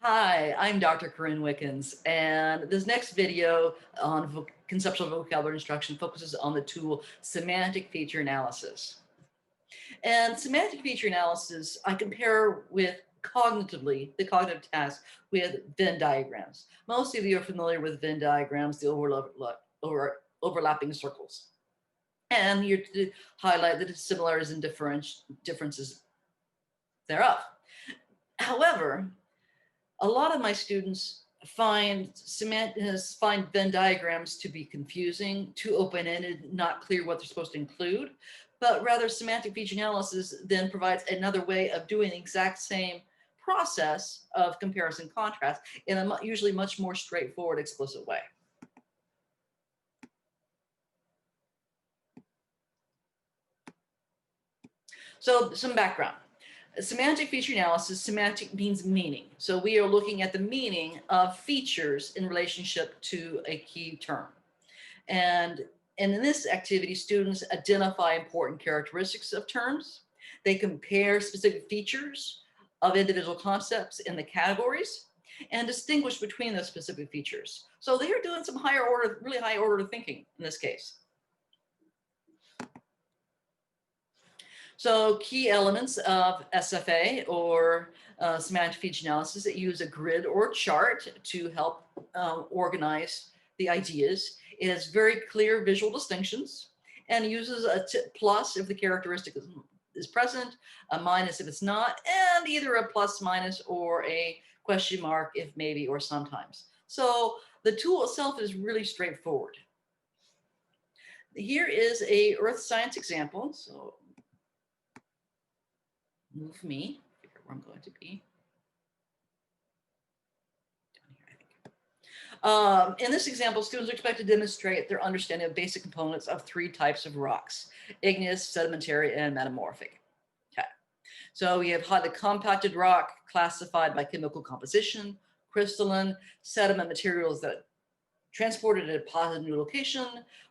Hi, I'm Dr. Corinne Wickens, and this next video on conceptual vocabulary instruction focuses on the tool semantic feature analysis. And semantic feature analysis, I compare with cognitively, the cognitive task with Venn diagrams. Most of you are familiar with Venn diagrams, the overlapping circles. And here to highlight the similarities and differences thereof. However, a lot of my students find Venn diagrams to be confusing, too open-ended, not clear what they're supposed to include, but rather semantic feature analysis then provides another way of doing the exact same process of comparison contrast in a usually much more straightforward, explicit way. So some background. Semantic feature analysis, semantic means meaning. So we are looking at the meaning of features in relationship to a key term. And in this activity, students identify important characteristics of terms. They compare specific features of individual concepts in the categories and distinguish between those specific features. So they are doing some higher order, really high order thinking in this case. So key elements of SFA or semantic feature analysis that use a grid or chart to help organize the ideas. It has very clear visual distinctions and uses a plus if the characteristic is present, a minus if it's not, and either a plus, minus, or a question mark if maybe or sometimes. So the tool itself is really straightforward. Here is a earth science example. So move me, figure where I'm going to be. Down here, I think. In this example, students are expected to demonstrate their understanding of basic components of 3 types of rocks: igneous, sedimentary, and metamorphic. Okay, so we have highly compacted rock classified by chemical composition, crystalline, sediment materials that transported at a positive new location,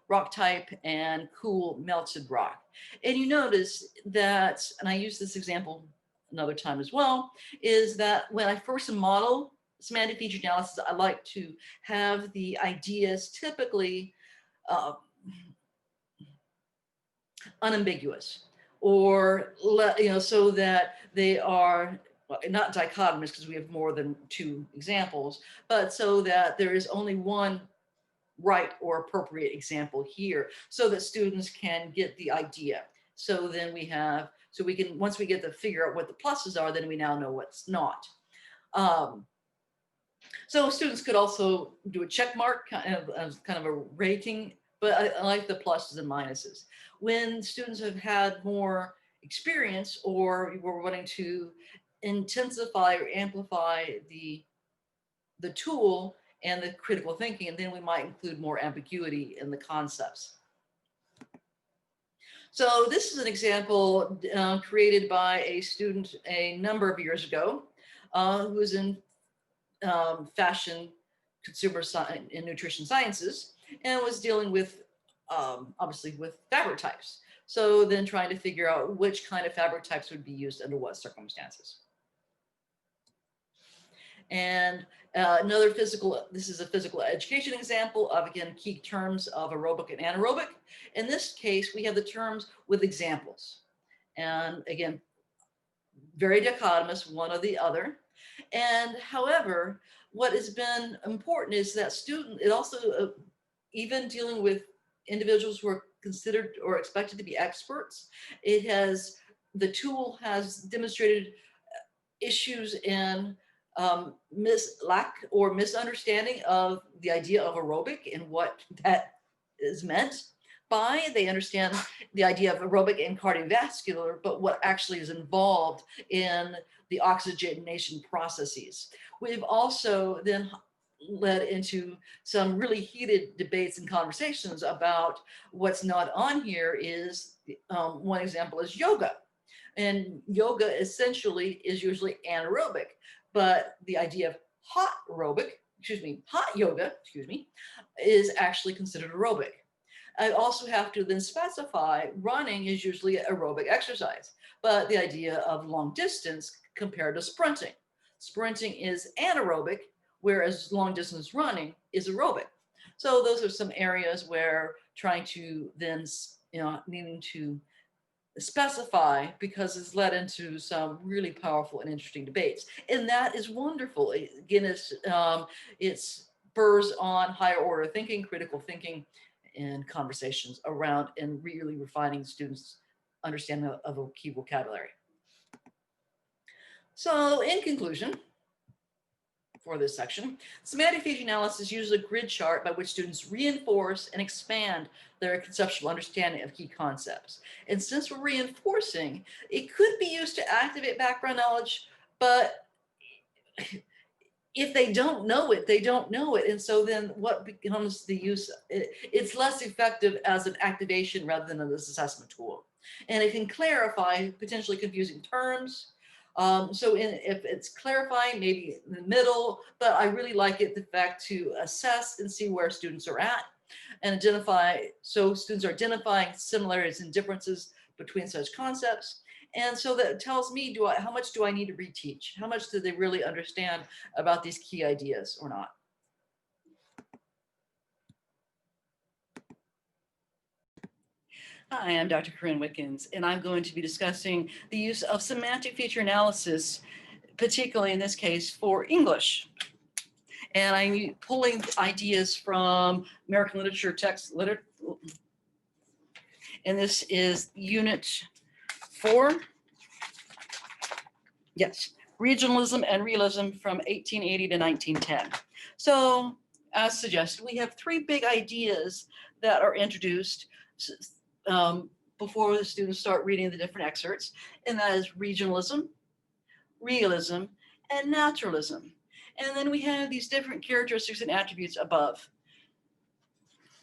rock type, and cool melted rock. And you notice that, and I use this example another time as well, is that when I first model semantic feature analysis, I like to have the ideas typically unambiguous, or so that they are not dichotomous because we have more than 2 examples, but so that there is only one right or appropriate example here so that students can get the idea. So then we have, so we can, once we get to figure out what the pluses are, then we now know what's not. So students could also do a check mark as kind of a rating, but I like the pluses and minuses. When students have had more experience or we're wanting to intensify or amplify the tool and the critical thinking, and then we might include more ambiguity in the concepts. So this is an example created by a student a number of years ago who was in fashion, consumer science, and nutrition sciences, and was dealing with obviously with fabric types. So then trying to figure out which kind of fabric types would be used under what circumstances. And this is a physical education example of, again, key terms of aerobic and anaerobic. In this case, we have the terms with examples. And again, very dichotomous, one or the other. And however, what has been important is that it also, even dealing with individuals who are considered or expected to be experts, the tool has demonstrated issues in lack or misunderstanding of the idea of aerobic and what that is meant by. They understand the idea of aerobic and cardiovascular, but what actually is involved in the oxygenation processes. We've also then led into some really heated debates and conversations about what's not on here is, one example is yoga. And yoga essentially is usually anaerobic, but the idea of hot yoga, is actually considered aerobic. I also have to then specify running is usually aerobic exercise, but the idea of long distance compared to sprinting. Sprinting is anaerobic, whereas long distance running is aerobic. So those are some areas where trying to then, needing to specify, because it's led into some really powerful and interesting debates. And that is wonderful. Again, it spurs on higher order thinking, critical thinking, and conversations around and really refining students' understanding of a key vocabulary. So in conclusion, for this section, semantic feature analysis uses a grid chart by which students reinforce and expand their conceptual understanding of key concepts. And since we're reinforcing, it could be used to activate background knowledge, but if they don't know it, they don't know it. And so then what becomes the use? It's less effective as an activation rather than an assessment tool. And it can clarify potentially confusing terms. If it's clarifying, maybe in the middle, but I really like it, the fact to assess and see where students are at and identify. So students are identifying similarities and differences between such concepts. And so that tells me, how much do I need to reteach? How much do they really understand about these key ideas or not? Hi, I'm Dr. Corinne Witkins, and I'm going to be discussing the use of semantic feature analysis, particularly in this case for English. And I'm pulling ideas from American Literature text, and this is Unit 4. Yes, regionalism and realism from 1880 to 1910. So as suggested, we have 3 big ideas that are introduced before the students start reading the different excerpts, and that is regionalism, realism, and naturalism. And then we have these different characteristics and attributes above.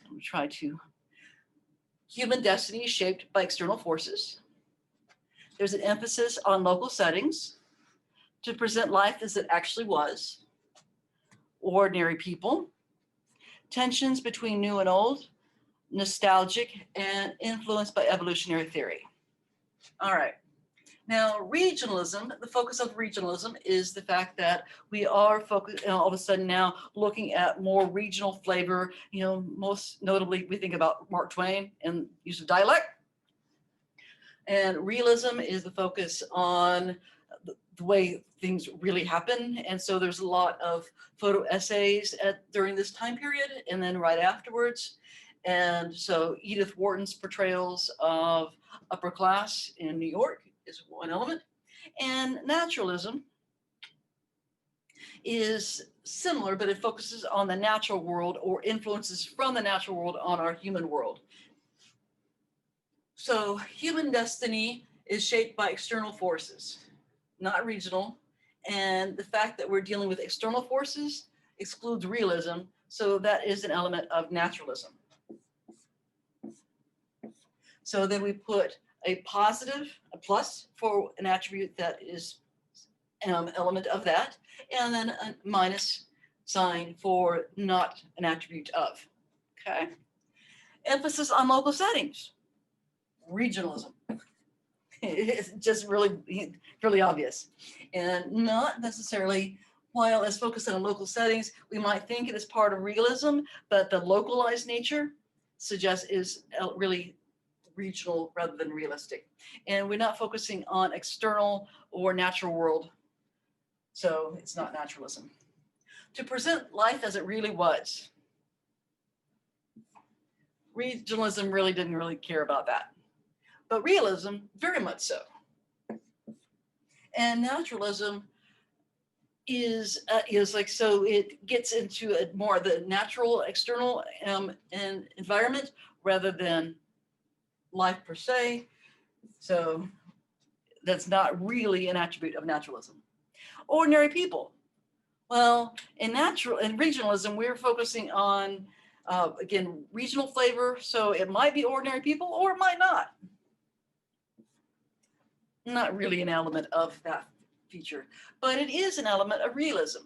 Let me try to. Human destiny is shaped by external forces. There's an emphasis on local settings to present life as it actually was. Ordinary people, tensions between new and old, nostalgic, and influenced by evolutionary theory. All right. Now, regionalism, the focus of regionalism is the fact that we are focused, all of a sudden now looking at more regional flavor. Most notably, we think about Mark Twain and use of dialect. And realism is the focus on the way things really happen. And so there's a lot of photo essays during this time period and then right afterwards. And so Edith Wharton's portrayals of upper class in New York is one element. And naturalism is similar, but it focuses on the natural world or influences from the natural world on our human world. So human destiny is shaped by external forces, not regional. And the fact that we're dealing with external forces excludes realism. So that is an element of naturalism. So then we put a positive, a plus for an attribute that is an element of that, and then a minus sign for not an attribute of. Okay. Emphasis on local settings. Regionalism. It's just really obvious. And not necessarily, while it's focused on local settings, we might think it is part of realism, but the localized nature suggests is really regional rather than realistic. And we're not focusing on external or natural world. So it's not naturalism. To present life as it really was. Regionalism didn't really care about that. But realism, very much so. And naturalism is like, so it gets into more the natural external and environment rather than life per se. So that's not really an attribute of naturalism. Ordinary people. Well, in regionalism, we're focusing on, again, regional flavor. So it might be ordinary people or it might not. Not really an element of that feature, but it is an element of realism.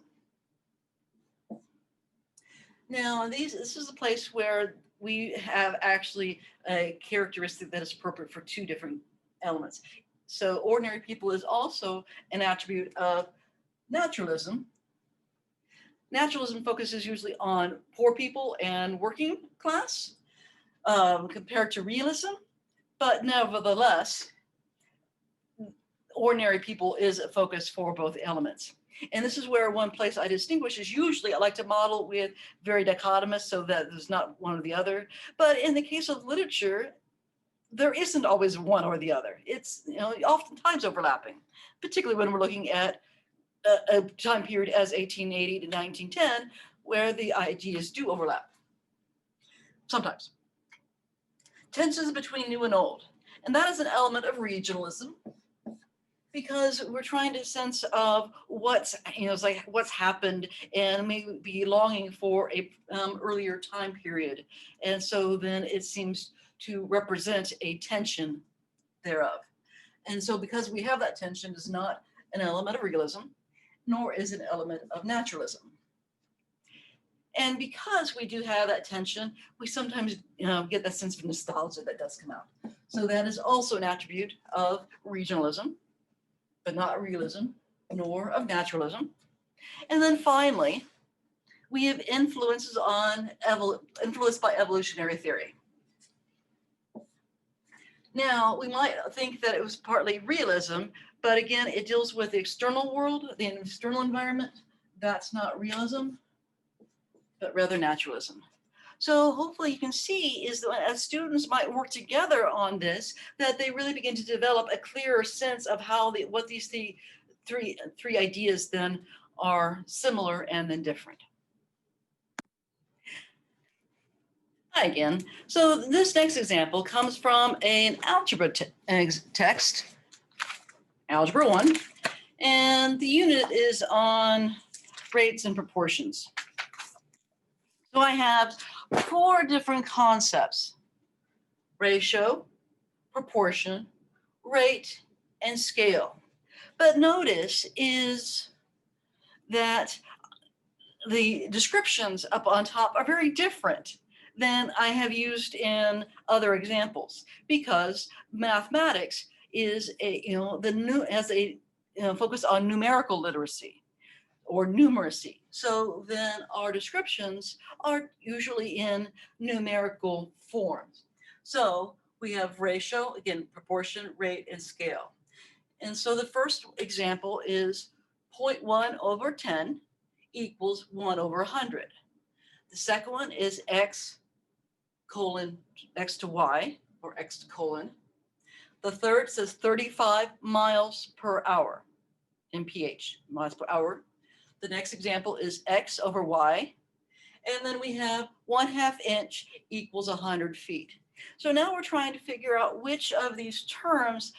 Now, this is a place where we have actually a characteristic that is appropriate for 2 different elements. So ordinary people is also an attribute of naturalism. Naturalism focuses usually on poor people and working class compared to realism, but nevertheless, ordinary people is a focus for both elements. And this is where one place I distinguish is usually I like to model with very dichotomous so that there's not one or the other. But in the case of literature, there isn't always one or the other. It's oftentimes overlapping, particularly when we're looking at a time period as 1880 to 1910, where the ideas do overlap. Sometimes. Tensions between new and old. And that is an element of regionalism, because we're trying to sense of what's, it's like what's happened and maybe longing for a earlier time period. And so then it seems to represent a tension thereof. And so because we have that tension, is not an element of realism, nor is it an element of naturalism. And because we do have that tension, we sometimes get that sense of nostalgia that does come out. So that is also an attribute of regionalism, but not realism, nor of naturalism. And then finally, we have influenced by evolutionary theory. Now, we might think that it was partly realism, but again, it deals with the external world, the external environment. That's not realism, but rather naturalism. So hopefully you can see is that as students might work together on this, that they really begin to develop a clearer sense of how what these three ideas then are similar and then different. Hi again. So this next example comes from an algebra text, Algebra 1, and the unit is on rates and proportions. So I have 4 different concepts: ratio, proportion, rate, and scale. But notice is that the descriptions up on top are very different than I have used in other examples, because mathematics is has a focus on numerical literacy or numeracy. So then our descriptions are usually in numerical forms. So we have ratio, again, proportion, rate, and scale. And so the first example is 0.1 over 10 equals 1 over 100. The second one is x colon x to y, or x colon. The third says 35 miles per hour in pH, miles per hour. The next example is x over y. And then we have 1/2 inch equals 100 feet. So now we're trying to figure out which of these terms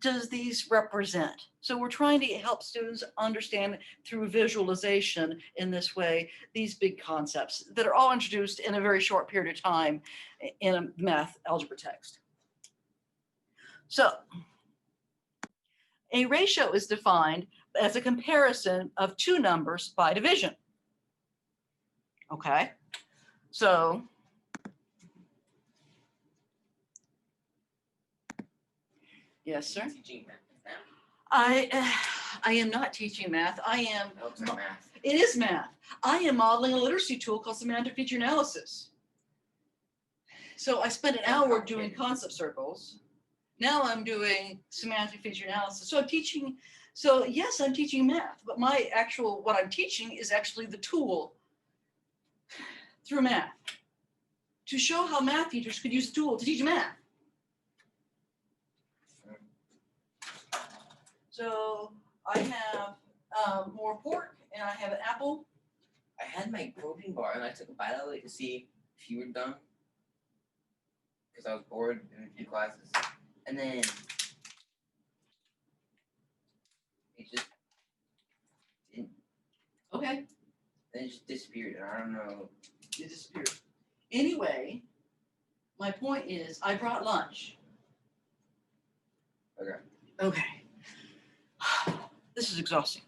does these represent. So we're trying to help students understand through visualization in this way these big concepts that are all introduced in a very short period of time in a math algebra text. So a ratio is defined as a comparison of 2 numbers by division. Okay, so yes, sir. I am not teaching math. I am. No, it's not math. It is math. I am modeling a literacy tool called Semantic feature analysis. So I spent an hour doing concept circles. Now I'm doing semantic feature analysis. So I'm teaching. So yes, I'm teaching math, but what I'm teaching is actually the tool through math to show how math teachers could use the tool to teach math. So I have more pork and I have an apple. I had my protein bar and I took a bite of it to see if you were done, because I was bored in a few classes. And then it just didn't. Okay. Then it just disappeared. And I don't know. It disappeared. Anyway, my point is I brought lunch. Okay. Okay. This is exhausting.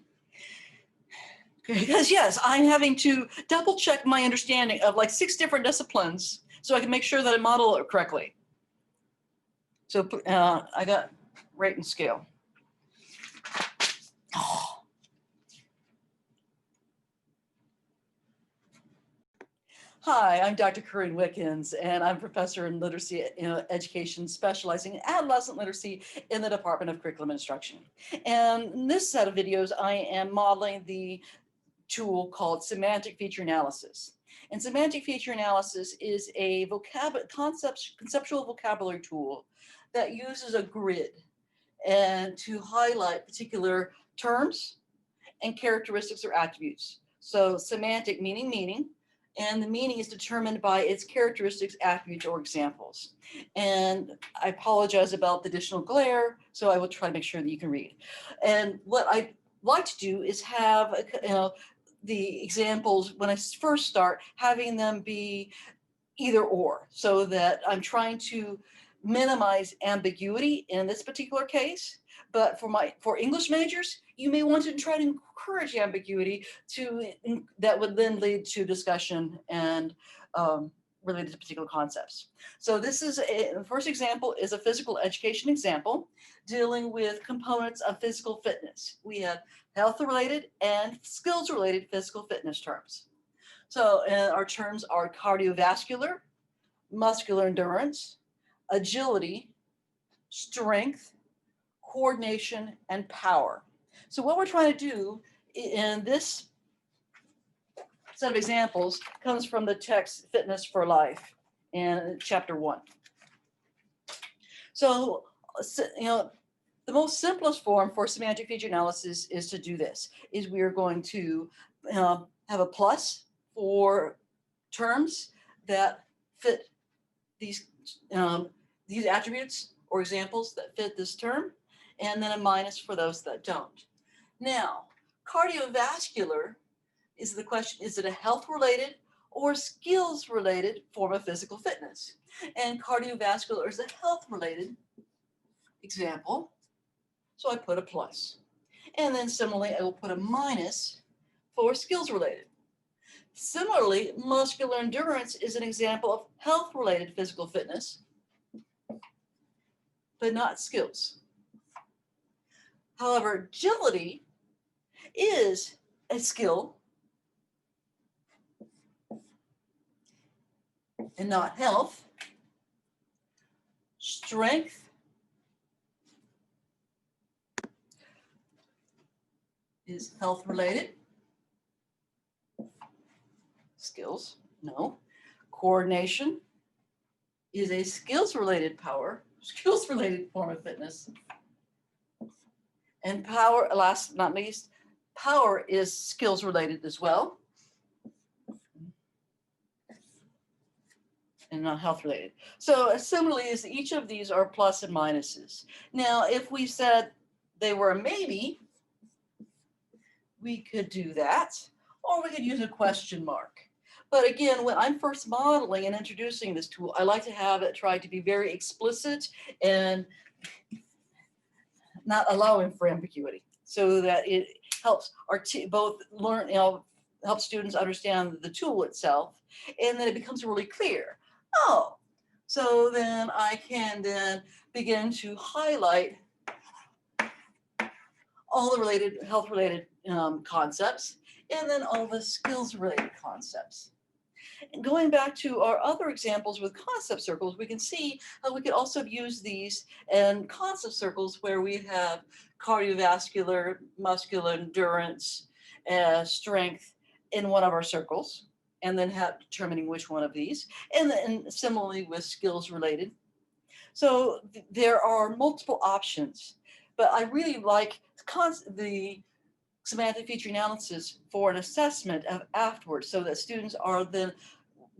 Because yes, I'm having to double check my understanding of like 6 different disciplines so I can make sure that I model it correctly. So I got rate and scale. Oh. Hi, I'm Dr. Corinne Wickens, and I'm professor in literacy education, specializing in adolescent literacy in the Department of Curriculum Instruction. And in this set of videos, I am modeling the tool called Semantic Feature Analysis. And Semantic Feature Analysis is a conceptual vocabulary tool that uses a grid and to highlight particular terms and characteristics or attributes. So semantic meaning, and the meaning is determined by its characteristics, attributes, or examples. And I apologize about the additional glare, so I will try to make sure that you can read. And what I like to do is have the examples when I first start, having them be either or, so that I'm trying to minimize ambiguity in this particular case. But for English majors, you may want to try to encourage ambiguity that would then lead to discussion and related to particular concepts. So the first example is a physical education example dealing with components of physical fitness. We have health-related and skills-related physical fitness terms. So our terms are cardiovascular, muscular endurance, agility, strength, coordination, and power. So what we're trying to do in this set of examples comes from the text Fitness for Life in chapter 1. So, the most simplest form for semantic feature analysis is to do this, is we are going to have a plus for terms that fit these attributes or examples that fit this term, and then a minus for those that don't. Now, cardiovascular is the question, is it a health-related or skills-related form of physical fitness? And cardiovascular is a health-related example, so I put a plus. And then similarly, I will put a minus for skills-related. Similarly, muscular endurance is an example of health-related physical fitness, but not skills. However, agility is a skill and not health. Strength is health-related. Skills, no. Coordination is a skills-related form of fitness. And power, last but not least, power is skills-related as well, and not health-related. So similarly, as each of these are plus and minuses. Now, if we said they were a maybe, we could do that, or we could use a question mark. But again, when I'm first modeling and introducing this tool, I like to have it try to be very explicit and not allowing for ambiguity, so that it helps help students understand the tool itself, and then it becomes really clear. Oh, so then I can then begin to highlight all the health-related concepts, and then all the skills-related concepts. And going back to our other examples with concept circles, we can see how we could also use these in concept circles where we have cardiovascular, muscular endurance, strength in one of our circles, and then determining which one of these, and then similarly with skills related. So there are multiple options, but I really like the semantic feature analysis for an assessment afterwards, so that students are then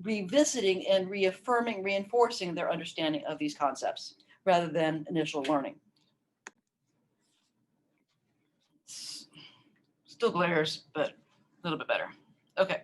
revisiting and reinforcing their understanding of these concepts rather than initial learning. Still glares, but a little bit better. Okay.